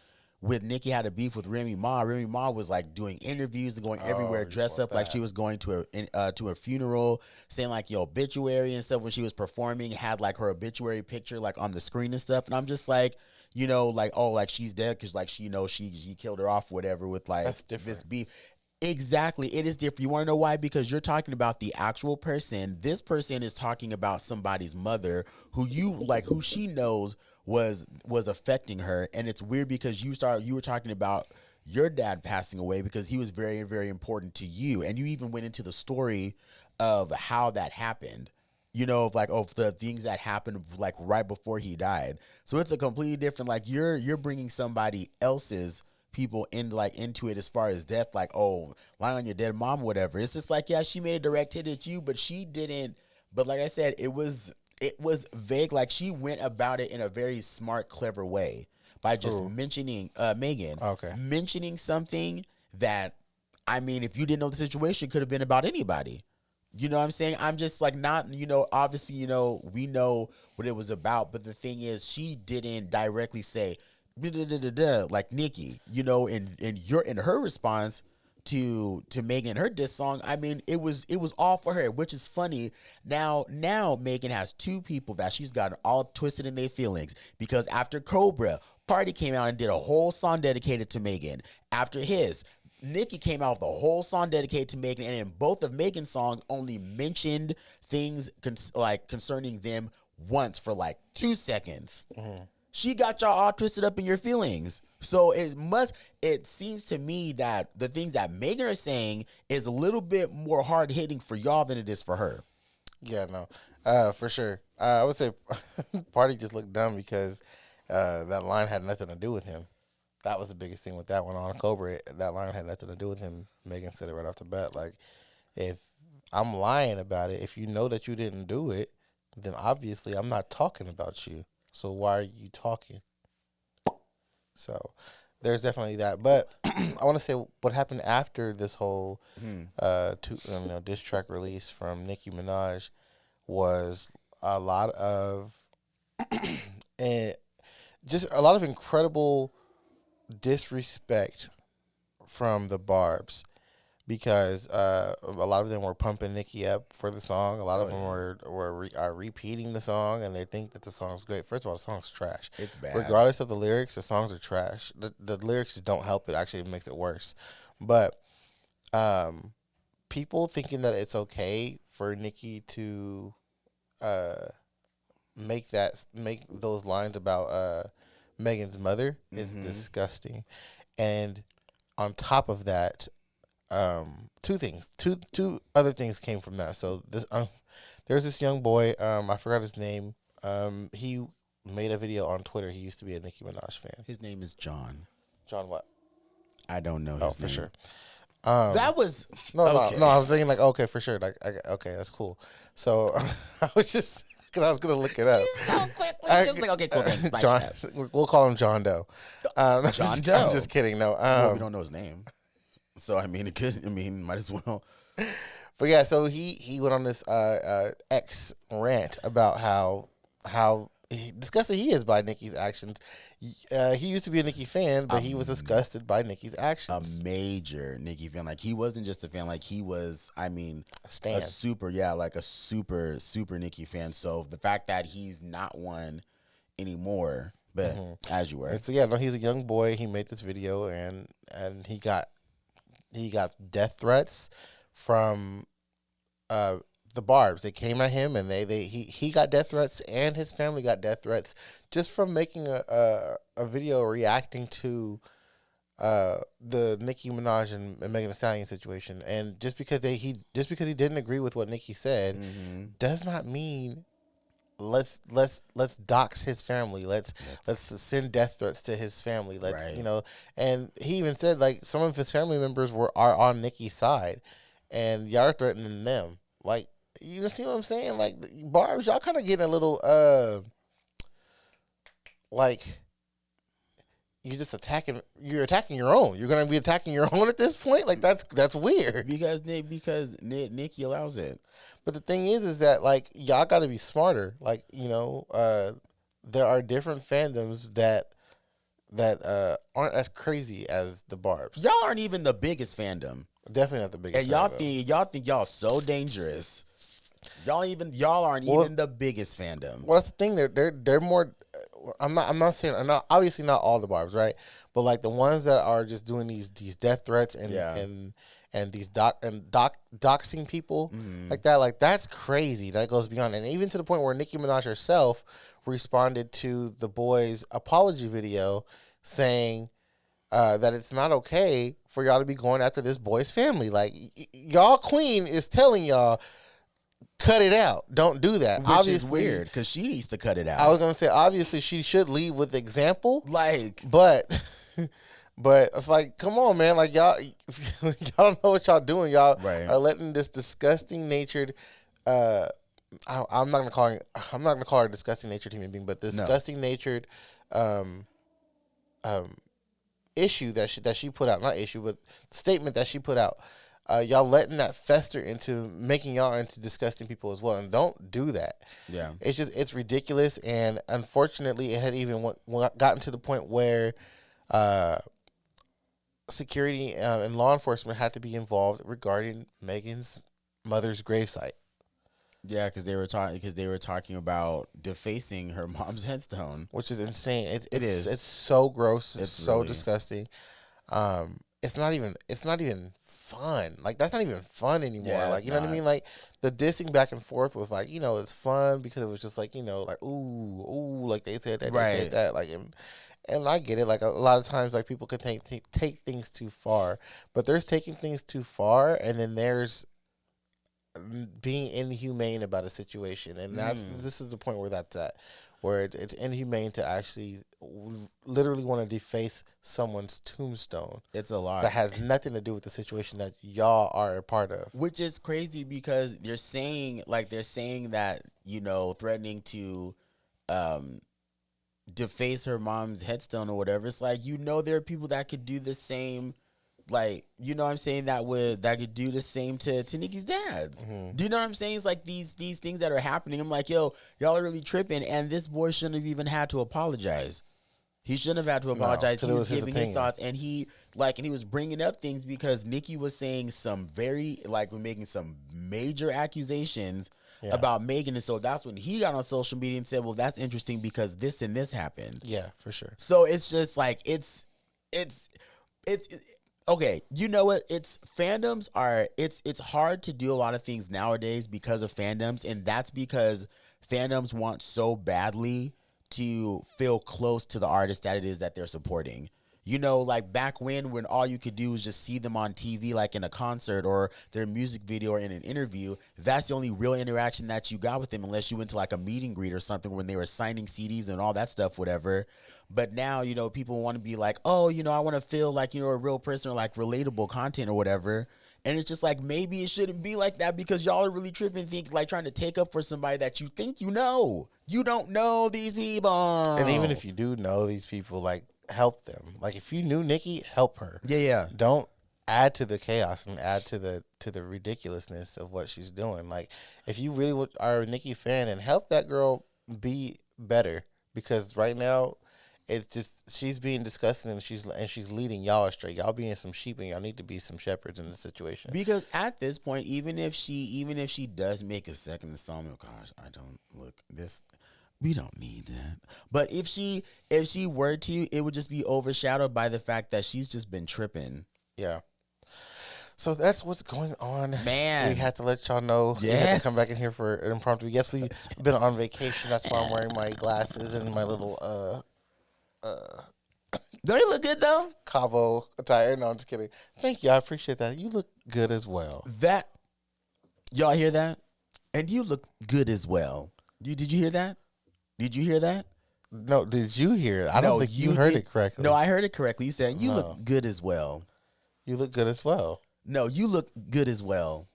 with Remy Ma was like doing interviews and going everywhere dressed up like she was going to a funeral, saying like your obituary and stuff. When she was performing, had like her obituary picture like on the screen and stuff, and I'm just like, like, oh, like she's dead because like she killed her off, whatever, with like this beef. Exactly, it is different. You want to know why? Because you're talking about the actual person. This person is talking about somebody's mother who she knows was affecting her, and it's weird because you were talking about your dad passing away because he was very, very important to you, and you even went into the story of how that happened. Of the things that happened like right before he died. So it's a completely different, like, you're bringing somebody else's people into it as far as death, like, oh, lying on your dead mom, whatever. It's just like, yeah, she made a direct hit at you, but she didn't. But like I said, it was vague. Like, she went about it in a very smart, clever way by just mentioning Megan. Okay. Mentioning something that, I mean, if you didn't know the situation, could have been about anybody. You know what I'm saying? I'm just like, not, obviously, we know what it was about, but the thing is, she didn't directly say like Nicki, in her response to Megan, her diss song. I mean, it was all for her, which is funny. Now Megan has two people that she's gotten all twisted in their feelings, because after Cobra, Party came out and did a whole song dedicated to Megan. After his, Nicki came out with a whole song dedicated to Megan, and in both of Megan's songs only mentioned things concerning them once for like 2 seconds. Mm-hmm. She got y'all all twisted up in your feelings. So it seems to me that the things that Megan are saying is a little bit more hard hitting for y'all than it is for her. Yeah, no, for sure. I would say Party just looked dumb because that line had nothing to do with him. That was the biggest thing with that one on Cobra. That line had nothing to do with him. Megan said it right off the bat. Like, if I'm lying about it, if you know that you didn't do it, then obviously I'm not talking about you. So why are you talking? So there's definitely that. But I want to say what happened after this whole diss track release from Nicki Minaj was a lot of just a lot of incredible disrespect from the Barbs, because a lot of them were pumping Nicki up for the song. A lot of them are repeating the song, and they think that the song's great. First of all, the song's trash. It's bad. Regardless of the lyrics, the songs are trash. The lyrics don't help it. Actually, it makes it worse. But people thinking that it's okay for Nicki to make those lines about Megan's mother is disgusting. And on top of that, two other things came from that. So There's this young boy. I forgot his name. He made a video on Twitter. He used to be a Nicki Minaj fan. His name is John. John what? I don't know his Oh, name. for sure. That was No, okay. no. I was thinking like, okay, for sure. Like, okay, that's cool. So I was just, cause I was gonna look it up. So quickly, just like, okay, cool, thanks. Bye. John, we'll call him John Doe. John Doe. I'm just kidding. No, Well, we don't know his name, so I mean, it could. I mean, might as well. but yeah. So he went on this X rant about how disgusted he is by Nicki's actions. He used to be a Nicki fan, but he was disgusted by Nicki's actions. A major Nicki fan. Like, he wasn't just a fan. Like, he was, I mean, Stan. a super Nicki fan. So the fact that he's not one anymore, but as you were. And so yeah, no, he's a young boy. He made this video and he got death threats from the Barbs. They came at him and he got death threats and his family got death threats just from making a video reacting to the Nicki Minaj and Megan Thee Stallion situation. And just because he didn't agree with what Nicki said does not mean let's dox his family. Let's send death threats to his family. Let's Right. you know. And he even said like some of his family members are on Nicki's side, and y'all are threatening them. Like, you see what I'm saying? Like, Barbs, y'all kind of getting a little like you're attacking your own. You're gonna be attacking your own at this point. Like, that's weird. Because Nicki allows it. But the thing is that like y'all got to be smarter. Like, you know, there are different fandoms that aren't as crazy as the Barbs. Y'all aren't even the biggest fandom. Definitely not the biggest. And y'all fandom. think y'all so dangerous. Y'all aren't even the biggest fandom. Well, that's the thing. They're more. I'm not saying. Obviously not all the Barbs, right? But like the ones that are just doing these death threats and these doxing people like that. Like, that's crazy. That goes beyond. And even to the point where Nicki Minaj herself responded to the boys' apology video saying that it's not okay for y'all to be going after this boy's family. Like, y'all queen is telling y'all, cut it out. Don't do that. Which obviously, is weird, because she needs to cut it out. I was going to say, obviously, she should lead with example. Like, But it's like, come on, man. Like, y'all don't know what y'all doing. Y'all are letting this disgusting natured, I'm not gonna call her a disgusting natured human being, but disgusting natured, issue that she put out, not issue, but statement that she put out. Y'all letting that fester into making y'all into disgusting people as well, and don't do that. Yeah, it's ridiculous, and unfortunately, it had even gotten to the point where security and law enforcement had to be involved regarding Megan's mother's gravesite. yeah, because they were talking about defacing her mom's headstone, Which is insane. It is. is. It's so gross. It's so really disgusting. It's not even fun. Like, that's not even fun anymore. Yeah, like, it's you know what I not. mean? Like, the dissing back and forth was like, you know, it's fun because it was just like, you know, like, ooh, like they said that, they Right. said that, like, and I get it. Like, a lot of times, like, people can take things too far, but there's taking things too far, and then there's being inhumane about a situation, and this is the point where that's at, where it's inhumane to actually literally want to deface someone's tombstone. It's a lot. That has nothing to do with the situation that y'all are a part of. Which is crazy, because they're saying that, you know, threatening to deface her mom's headstone or whatever. It's like, you know, there are people that could do the same. Like, you know what I'm saying, that could do the same to Nicki's dad's. Do you know what I'm saying? It's like these things that are happening. I'm like, yo, y'all are really tripping, and this boy shouldn't have even had to apologize. He shouldn't have had to apologize. 'cause He it was was his giving his opinion. thoughts, and he was bringing up things because Nicki was saying some making some major accusations about Megan, and so that's when he got on social media and said, well, that's interesting because this and this happened. Yeah, for sure. So it's just like, it's okay, you know what? It's hard to do a lot of things nowadays because of fandoms, and that's because fandoms want so badly to feel close to the artist that it is that they're supporting. You know, like back when all you could do was just see them on TV, like in a concert or their music video or in an interview. That's the only real interaction that you got with them, unless you went to like a meet and greet or something when they were signing CDs and all that stuff, whatever. But now, you know, people want to be like, oh, you know, I want to feel like, you know, a real person or like relatable content or whatever. And it's just like, maybe it shouldn't be like that because y'all are really tripping, think like trying to take up for somebody that you think you know. You don't know these people. And even if you do know these people, like, help them. Like, if you knew Nicki, help her. Yeah. Don't add to the chaos and add to the ridiculousness of what she's doing. Like, if you really are a Nicki fan, and help that girl be better, because right now it's just she's being disgusting and she's leading y'all astray. Y'all being some sheep and y'all need to be some shepherds in the situation. Because at this point, even if she does make a second installment, gosh, I don't look this. We don't need that. But if she were to, it would just be overshadowed by the fact that she's just been tripping. Yeah. So that's what's going on. Man. We had to let y'all know. Yes. We had to come back in here for an impromptu. Yes, we've been on vacation. That's why I'm wearing my glasses and my little Don't it look good though? Cabo attire. No, I'm just kidding. Thank you. I appreciate that. You look good as well. That y'all hear that? And you look good as well. Did you hear that? Did you hear that? No, did you hear it? I don't think you heard it correctly. No, I heard it correctly. You said you look good as well. You look good as well. No, you look good as well.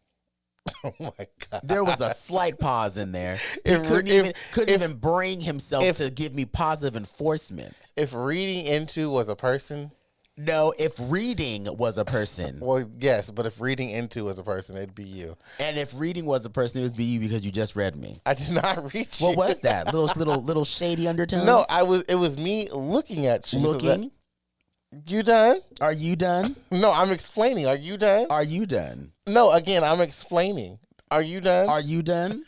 Oh my God. There was a slight pause in there. He If- couldn't if- even bring himself to give me positive enforcement. If reading into was a person, No, if reading was a person, well, yes, but if reading into was a person, it'd be you. and if reading was a person, it would be you because you just read me. I did not read you. What was that? Little shady undertones? No, it was me looking at you. Looking. You done? Are you done? No, I'm explaining. Are you done? Are you done? No, again, I'm explaining. Are you done? Are you done?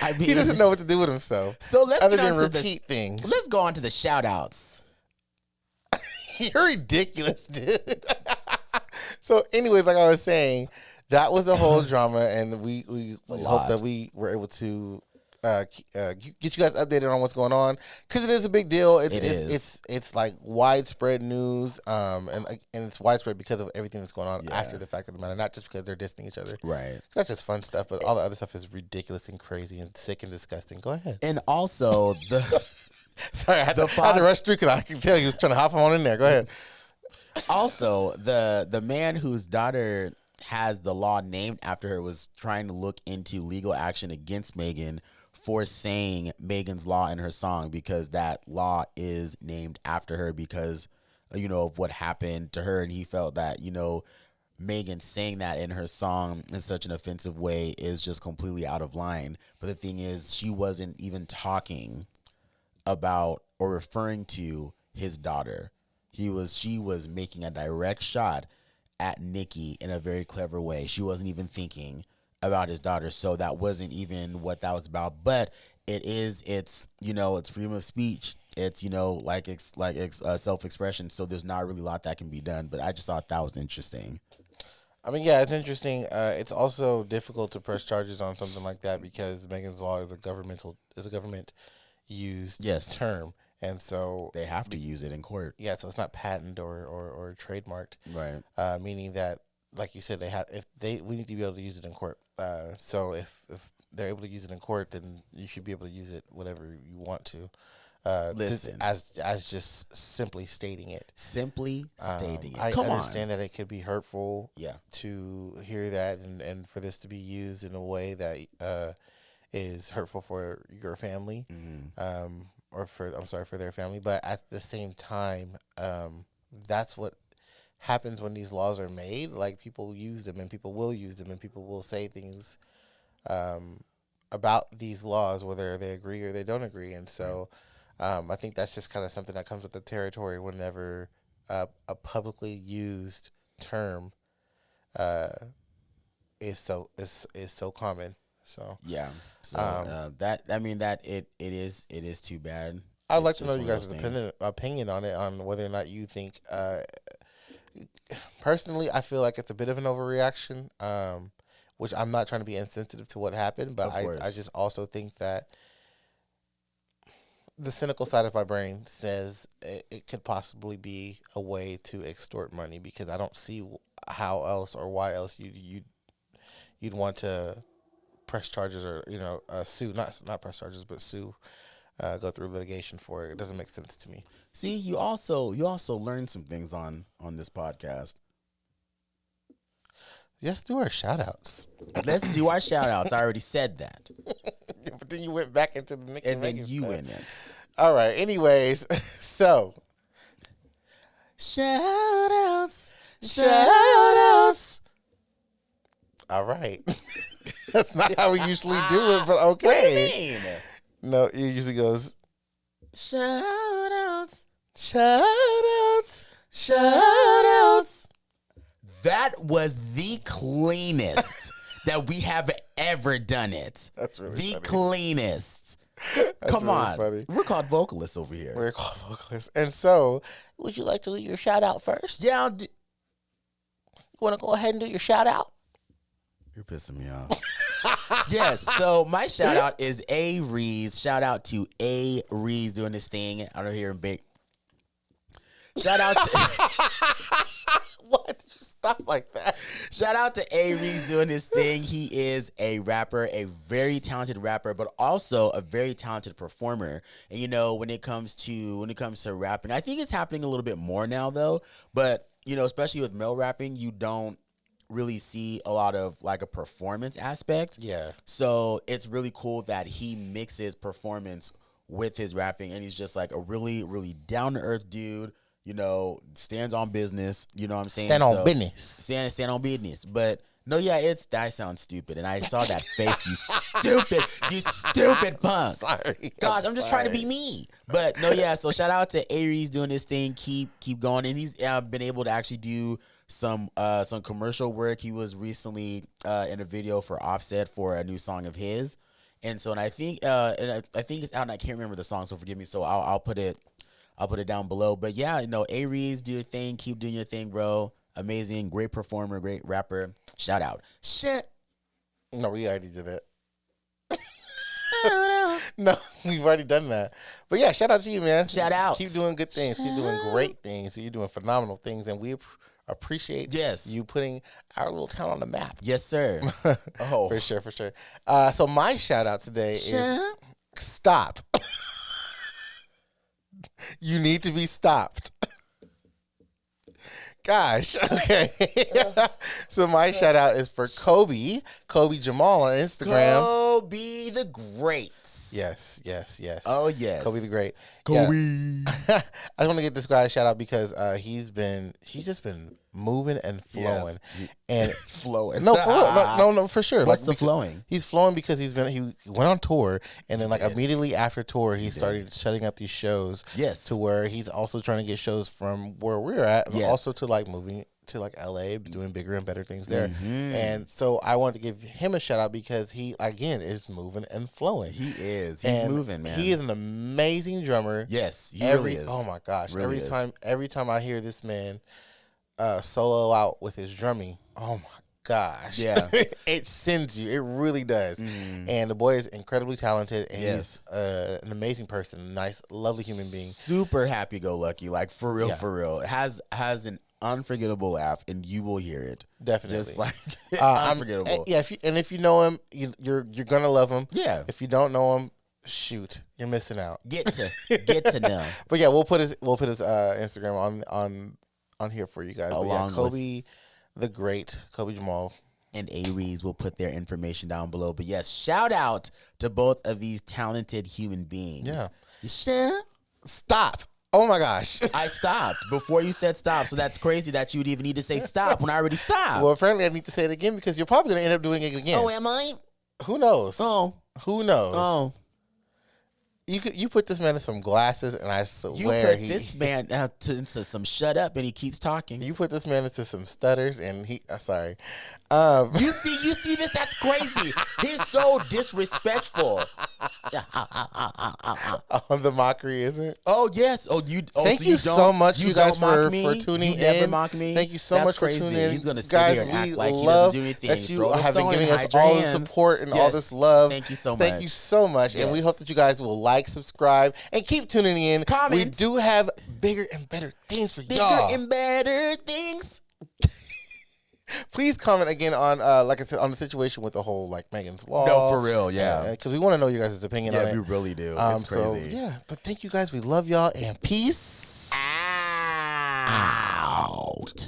I mean, He doesn't know what to do with himself. So let's other get than on to repeat things. Let's go on to the shout outs. You're ridiculous, dude. So, anyways, like I was saying, that was the whole drama, and we hope lot. that we were able to get you guys updated on what's going on, because it is a big deal. It's like widespread news, and it's widespread because of everything that's going on after the fact of the matter, not just because they're dissing each other. Right. That's just fun stuff, but all the other stuff is ridiculous and crazy and sick and disgusting. Go ahead. And also the Sorry, I had to rush through because I can tell you was trying to hop on in there. Go ahead. also the man whose daughter has the law named after her was trying to look into legal action against Megan for saying Megan's Law in her song, because that law is named after her because, you know, of what happened to her. And he felt that, you know, Megan saying that in her song in such an offensive way is just completely out of line. But the thing is, she wasn't even talking about or referring to his daughter. She was making a direct shot at Nicki in a very clever way. She wasn't even thinking about his daughter, so that wasn't even what that was about. But it's you know, it's freedom of speech. It's, you know, self-expression. So there's not really a lot that can be done. But I just thought that was interesting. I mean, yeah, it's interesting. It's also difficult to press charges on something like that because Megan's Law is a government used term, and so They have to use it in court. yeah, so it's not patent or trademarked, Right. meaning that, like you said, we need to be able to use it in court. So if they're able to use it in court, then you should be able to use it whatever you want to. Listen. as just simply stating it. Simply stating it. I Come understand that it could be hurtful Yeah. to hear that and for this to be used in a way that is hurtful for your family, or for their family. But at the same time, that's what happens when these laws are made. Like, people use them and people will use them and people will say things about these laws, whether they agree or they don't agree. And so I think that's just kind of something that comes with the territory whenever a publicly used term is so common. So Yeah. So it is too bad. I'd like It's to know just you one of guys' those things. opinion on it, on whether or not you think. Personally, I feel like it's a bit of an overreaction, which I'm not trying to be insensitive to what happened, but Of course. I just also think that the cynical side of my brain says it could possibly be a way to extort money, because I don't see how else or why else you'd want to press charges or sue, not press charges, but sue, go through litigation for it. It doesn't make sense to me. See, you also learned some things on this podcast. Let's do our shout outs. Let's do our shout outs. I already said that. But then you went back into the Nicki And then Megan you stuff. in it. All right. Anyways, so Shout outs. All right. That's not how we usually do it, but okay. What do you mean? No, it usually goes Shout outs. shout outs. That was the cleanest that we have ever done it. That's really the funny. cleanest. That's Come really on. funny. We're called vocalists over here. We're called vocalists. And so, would you like to do your shout out first? Yeah, You want to go ahead and do your shout out? you're pissing me off. Yes, so my shout out is ARuiz. Shout out to ARuiz doing this thing out here in Big. Shout out to Why did you stop like that? Shout out to ARuiz doing this thing. He is a rapper, a very talented rapper, but also a very talented performer. And when it comes to rapping, I think it's happening a little bit more now though. But especially with male rapping, you don't really see a lot of like a performance aspect. Yeah. So it's really cool that he mixes performance with his rapping, and he's just like a really, really down to earth dude. Stands on business. You know what I'm saying? Stand on business. Stand on business. But no, yeah, that sounds stupid. And I saw that face, you stupid punk. Sorry. Gosh, I'm just trying to be me. But no, yeah. So shout out to ARuiz doing this thing. Keep going. And he's been able to actually do some commercial work. He was recently in a video for Offset for a new song of his. And so, I think it's out, and I can't remember the song, so forgive me. So I'll put it down below. But yeah, ARuiz, do your thing. Keep doing your thing, bro. Amazing. Great performer. Great rapper. Shout out. No, we already did it. No, we've already done that. But yeah, shout out to you, man. Shout out. Keep doing good things. Keep doing great things. You're doing phenomenal things, and we appreciate you putting our little town on the map. Yes, sir. Oh. For sure. So my shout out today is stop. You need to be stopped. Gosh, okay. So my shout out is for Kobe Jamal on Instagram. Kobe the Great. Yes. Oh, yes. Kobe the Great. Kobe. Yeah. I want to give this guy a shout out because he's just been moving and flowing. Yes. And flowing. No, for real. No, for sure. What's the flowing? He's flowing because he went on tour, and then immediately after tour, he started shutting up these shows. Yes. To where he's also trying to get shows from where we're at, and also to moving to LA, doing bigger and better things there. Mm-hmm. And so I wanted to give him a shout out because he again is moving and flowing. He is. He's moving, man. He is an amazing drummer. Yes, he really is. Oh my gosh! Really every time I hear this man solo out with his drumming, oh my gosh! Yeah, it sends you. It really does. Mm. And the boy is incredibly talented, and he's an amazing person, nice, lovely human being, super happy go lucky, like for real, for real. Has an unforgettable laugh, and you will hear it. Definitely, just like unforgettable. If you know him, you're gonna love him. Yeah. If you don't know him, shoot, you're missing out. Get to know. But yeah, we'll put his Instagram on here for you guys. Along Kobe the Great, Kobe Jamal, and ARuiz will put their information down below. But yes, shout out to both of these talented human beings. Yeah. Stop. Oh my gosh. I stopped before you said stop. So that's crazy that you would even need to say stop when I already stopped. Well, apparently I need to say it again because you're probably going to end up doing it again. Oh, am I? Who knows? Oh. Who knows? Oh. You put this man in some glasses, and I swear you put this man into some shut up, and he keeps talking. You put this man into some stutters, and he sorry. You see this? That's crazy. He's so disrespectful. The mockery, isn't? Oh yes. Thank you so much, you guys, for tuning in. Never mock me. Thank you so much for tuning in. He's gonna sit guys, here and act like he love doesn't do anything. that you have been giving us all the support and all this love. Thank you so much. Thank you so much, and we hope that you guys will like like, subscribe, and keep tuning in. Comment. We do have bigger and better things for Bigger y'all. and better things. Please comment again on, like I said, on the situation with the whole like Megan's Law. No, for real, yeah. Because we want to know your guys' opinion on Yeah, it. we really do. It's crazy. So, yeah, but thank you guys. We love y'all, and peace Out.